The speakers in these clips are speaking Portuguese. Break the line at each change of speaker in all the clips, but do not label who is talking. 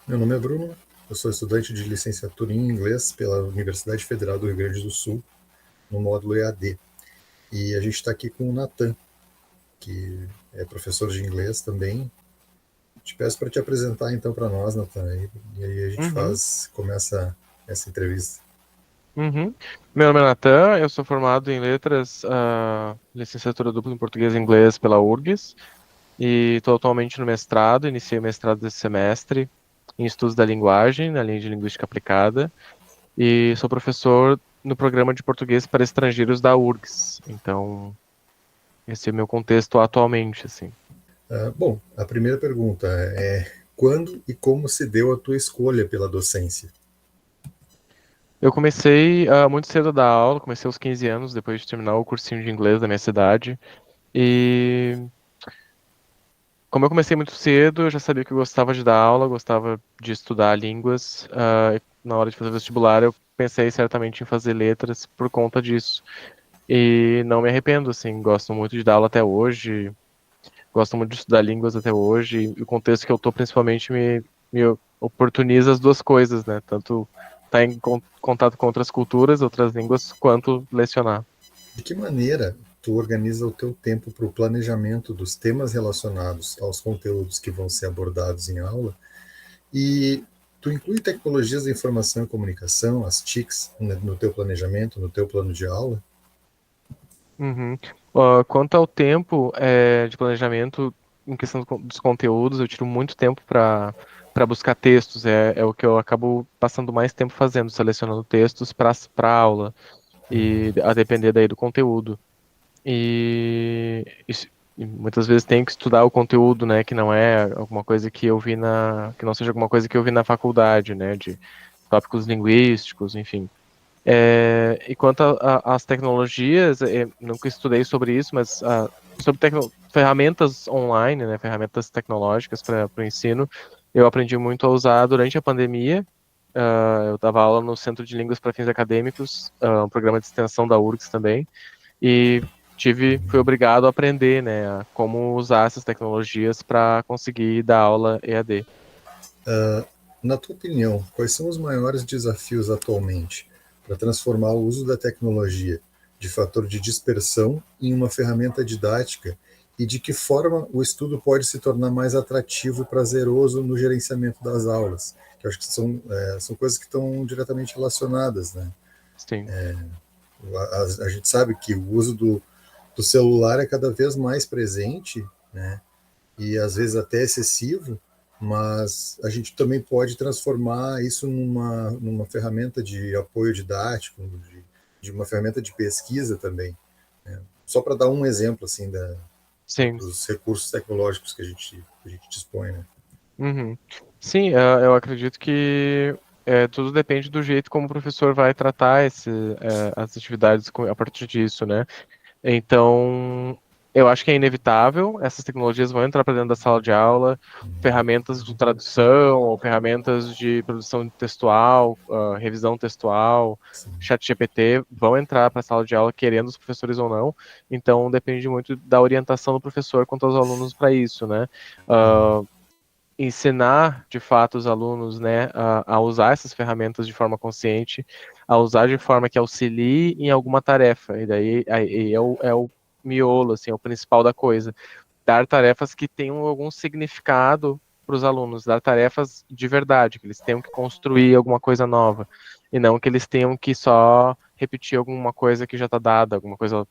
Meu nome é Bruno, eu sou estudante de licenciatura em inglês pela Universidade Federal do Rio Grande do Sul, no módulo EAD. E a gente está aqui com o Natan, que é professor de inglês também. Te peço para te apresentar então para nós, Natan, e aí a gente
Uhum,
começa essa entrevista.
uhum. Meu nome é Natan, eu sou formado em letras, licenciatura dupla em português e inglês pela URGS e estou atualmente no mestrado, iniciei o mestrado desse semestre em estudos da linguagem, na linha de linguística aplicada, e sou professor no programa de português para estrangeiros da URGS. Então, esse é o meu contexto atualmente, assim.
Bom, a primeira pergunta é quando e como se deu a tua escolha pela docência?
Eu comecei muito cedo a dar aula, comecei aos 15 anos, depois de terminar o cursinho de inglês da minha cidade. E como eu comecei muito cedo, eu já sabia que eu gostava de dar aula, gostava de estudar línguas. Na hora de fazer vestibular, eu pensei certamente em fazer letras por conta disso. E não me arrependo, assim, gosto muito de dar aula até hoje, gosto muito de estudar línguas até hoje. E o contexto que eu tô principalmente me oportuniza as duas coisas, né? Tanto estar em contato com outras culturas, outras línguas, quanto lecionar.
De que maneira tu organiza o teu tempo para o planejamento dos temas relacionados aos conteúdos que vão ser abordados em aula? E tu inclui tecnologias da informação e comunicação, as TICs, no teu planejamento, no teu plano de aula?
Uhum. Quanto ao tempo de planejamento, em questão dos conteúdos, eu tiro muito tempo para buscar textos. É o que eu acabo passando mais tempo fazendo, selecionando textos para aula e a depender daí do conteúdo. E muitas vezes tenho que estudar o conteúdo, né, que não é alguma coisa que eu vi que não seja alguma coisa que eu vi na faculdade, né, de tópicos linguísticos, enfim. E quanto às tecnologias, nunca estudei sobre isso, mas sobre ferramentas online, né, ferramentas tecnológicas para o ensino, eu aprendi muito a usar durante a pandemia. Eu dava aula no Centro de Línguas para Fins Acadêmicos, um programa de extensão da URGS também, e fui obrigado a aprender, né, a como usar essas tecnologias para conseguir dar aula EAD.
Na tua opinião, quais são os maiores desafios atualmente para transformar o uso da tecnologia de fator de dispersão em uma ferramenta didática e de que forma o estudo pode se tornar mais atrativo e prazeroso no gerenciamento das aulas? Que eu acho que são coisas que estão diretamente relacionadas, né?
Sim.
A gente sabe que o uso do celular é cada vez mais presente, né? E às vezes até excessivo, mas a gente também pode transformar isso numa ferramenta de apoio didático, de uma ferramenta de pesquisa também. Né? Só para dar um exemplo assim
Sim.
dos recursos tecnológicos que a gente dispõe. Né?
Uhum. Sim, eu acredito que tudo depende do jeito como o professor vai tratar as atividades a partir disso, né? Então, eu acho que é inevitável, essas tecnologias vão entrar para dentro da sala de aula, ferramentas de tradução, ou ferramentas de produção textual, revisão textual,
Sim.
chat GPT, vão entrar para a sala de aula querendo os professores ou não. Então, depende muito da orientação do professor quanto aos alunos para isso, né?
Uhum.
Ah, ensinar de fato os alunos, né, a usar essas ferramentas de forma consciente, a usar de forma que auxilie em alguma tarefa. E daí aí é o miolo, assim, é o principal da coisa. Dar tarefas que tenham algum significado para os alunos, dar tarefas de verdade, que eles tenham que construir alguma coisa nova, e não que eles tenham que só repetir alguma coisa que já está dada, alguma coisa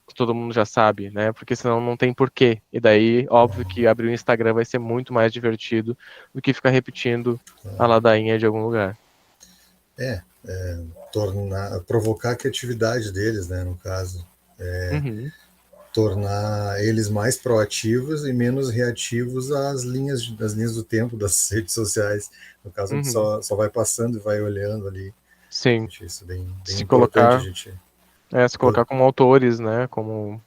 que todo mundo já sabe, né? Porque senão não tem porquê. E daí, óbvio que abrir o Instagram vai ser muito mais divertido do que ficar repetindo a ladainha de algum lugar.
É, provocar a criatividade deles, né, no caso.
Uhum,
Tornar eles mais proativos e menos reativos às linhas do tempo das redes sociais. No caso, a gente
uhum.
só vai passando e vai olhando ali.
Sim,
Acho isso bem
se
importante a
colocar,
gente.
se colocar como autores, né? Como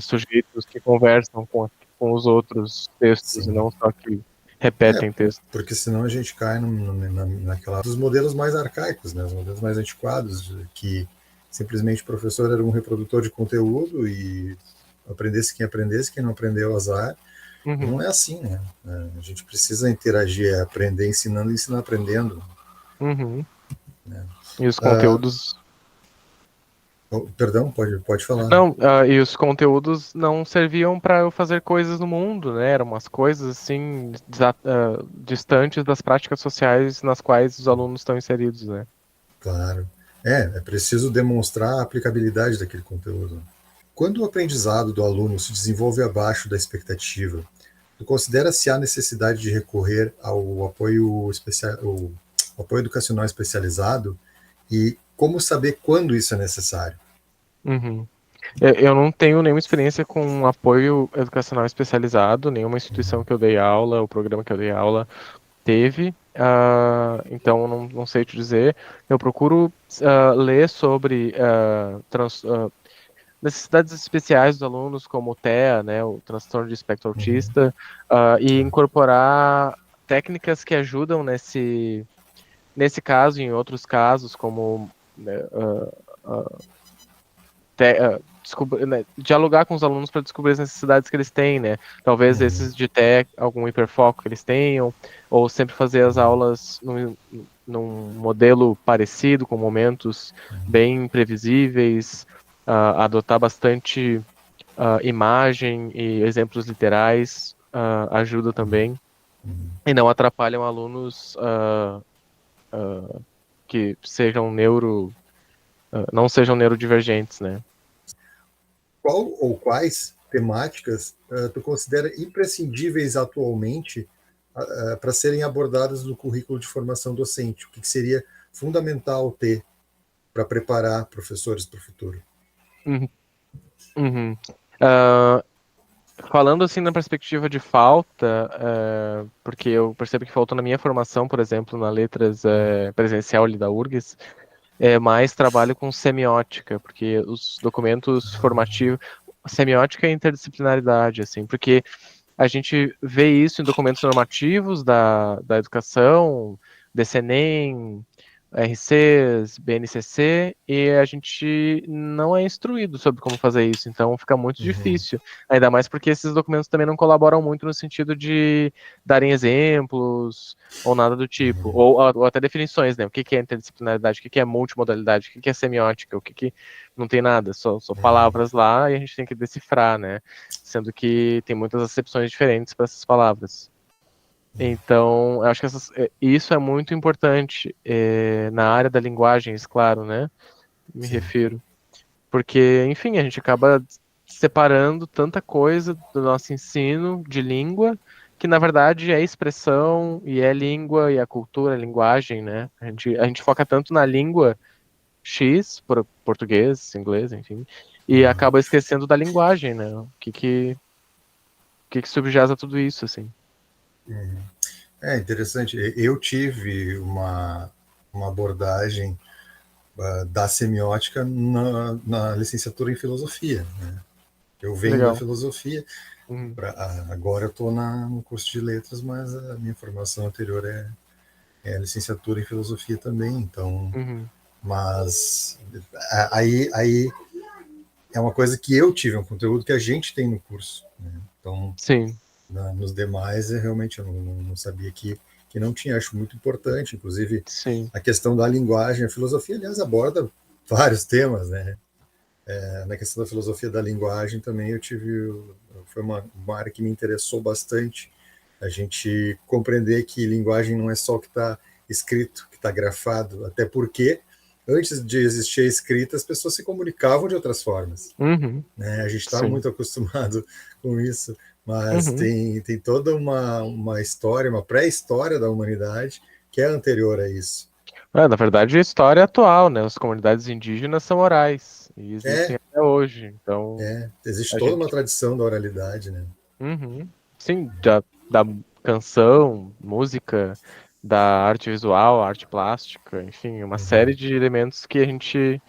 sujeitos que conversam com os outros textos e
Sim.
não só que
É,
repetem texto.
porque senão a gente cai naquela dos modelos mais arcaicos, né? Os modelos mais antiquados, que simplesmente o professor era um reprodutor de conteúdo e aprendesse, quem não aprendeu, azar. E não
Uhum.
é assim, né? A gente precisa interagir, é aprender ensinando e ensinar aprendendo.
Uhum.
Né?
E os
Ah,
conteúdos.
perdão, pode falar.
Não, e os conteúdos não serviam para eu fazer coisas no mundo, né? Eram umas coisas assim distantes das práticas sociais nas quais os alunos estão inseridos, né?
Claro. É preciso demonstrar a aplicabilidade daquele conteúdo. Quando o aprendizado do aluno se desenvolve abaixo da expectativa, tu considera se há necessidade de recorrer ao apoio especial, o apoio educacional especializado e como saber quando isso é necessário?
Uhum. Eu não tenho nenhuma experiência com apoio educacional especializado, nenhuma instituição que eu dei aula, o programa que eu dei aula teve, então eu não sei te dizer. Eu procuro ler sobre necessidades especiais dos alunos, como o TEA, né, o transtorno de espectro
Uhum.
autista, e incorporar técnicas que ajudam nesse caso e em outros casos, como né, né, dialogar com os alunos para descobrir as necessidades que eles têm, né? Talvez
Uhum.
esses de TEA, algum hiperfoco que eles tenham, ou sempre fazer as aulas num modelo parecido, com momentos bem previsíveis, adotar bastante imagem e exemplos literais ajuda também, e não atrapalham alunos que sejam não sejam neurodivergentes, né?
Qual ou quais temáticas tu considera imprescindíveis atualmente para serem abordadas no currículo de formação docente? O que seria fundamental ter para preparar professores para o futuro?
Uhum. Uhum. Ah, Falando assim na perspectiva de falta, porque eu percebo que faltou na minha formação, por exemplo, na letras presencial ali da URGS, é mais trabalho com semiótica, porque os documentos formativos, semiótica e interdisciplinaridade, assim, porque a gente vê isso em documentos normativos da educação, DCNEM, RCs, BNCC, e a gente não é instruído sobre como fazer isso, então fica muito
Uhum.
difícil. Ainda mais porque esses documentos também não colaboram muito no sentido de darem exemplos ou nada do tipo, ou até definições, né? O que é interdisciplinaridade, o que é multimodalidade, o que é semiótica, o que não tem nada, só palavras lá e a gente tem que decifrar, né? Sendo que tem muitas acepções diferentes para essas palavras. Então, eu acho que isso é muito importante na área da linguagens, claro, né? Me
Sim.
refiro. Porque, enfim, a gente acaba separando tanta coisa do nosso ensino de língua, que na verdade é expressão, e é língua, e a cultura, a linguagem, né? A gente foca tanto na língua X, português, inglês, enfim, e
Uhum.
acaba esquecendo da linguagem, né? O que subjaz a tudo isso, assim.
É interessante. Eu tive uma abordagem da semiótica na licenciatura em filosofia. Né? Eu venho da
Legal.
filosofia,
Uhum.
agora eu estou no curso de letras, mas a minha formação anterior é licenciatura em filosofia também. Então,
Uhum.
mas aí é uma coisa que eu tive, um conteúdo que a gente tem no curso. Né? Então,
Sim,
nos demais, realmente eu não sabia que não tinha. Acho muito importante, inclusive,
sim.
a questão da linguagem. A filosofia, aliás, aborda vários temas, né? Na questão da filosofia da linguagem também eu tive. Foi uma área que me interessou bastante. A gente compreender que linguagem não é só o que está escrito, que está grafado, até porque antes de existir a escrita, as pessoas se comunicavam de outras formas.
Uhum.
Né? A gente está
Sim.
muito acostumado com isso, mas
Uhum.
tem toda uma história, uma pré-história da humanidade que é anterior a isso.
Na verdade, a história é atual, né? As comunidades indígenas são orais e existem
É,
até hoje. Então,
existe
a
toda uma
gente.
tradição da oralidade, né?
Uhum. Sim, da canção, música, da arte visual, arte plástica, enfim, uma série
Uhum.
de elementos que a gente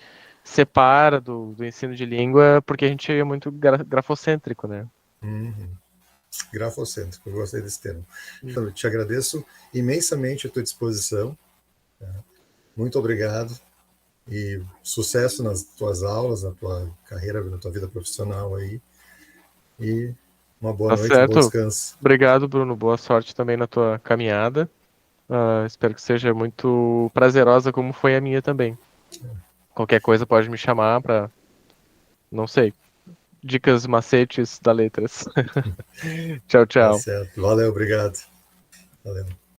separa do ensino de língua porque a gente é muito grafocêntrico, né?
Uhum. Grafocêntrico, eu gostei desse termo. Então, eu te agradeço imensamente a tua disposição, muito obrigado e sucesso nas tuas aulas, na tua carreira, na tua vida profissional aí. E Uma boa
Tá
noite, um bom
certo.
descanso.
Obrigado, Bruno. Boa sorte também na tua caminhada. Espero que seja muito prazerosa como foi a minha também. Qualquer coisa pode me chamar para, não sei, dicas, macetes da letras. Tchau,
Tá
tchau.
certo. Valeu, obrigado. Valeu.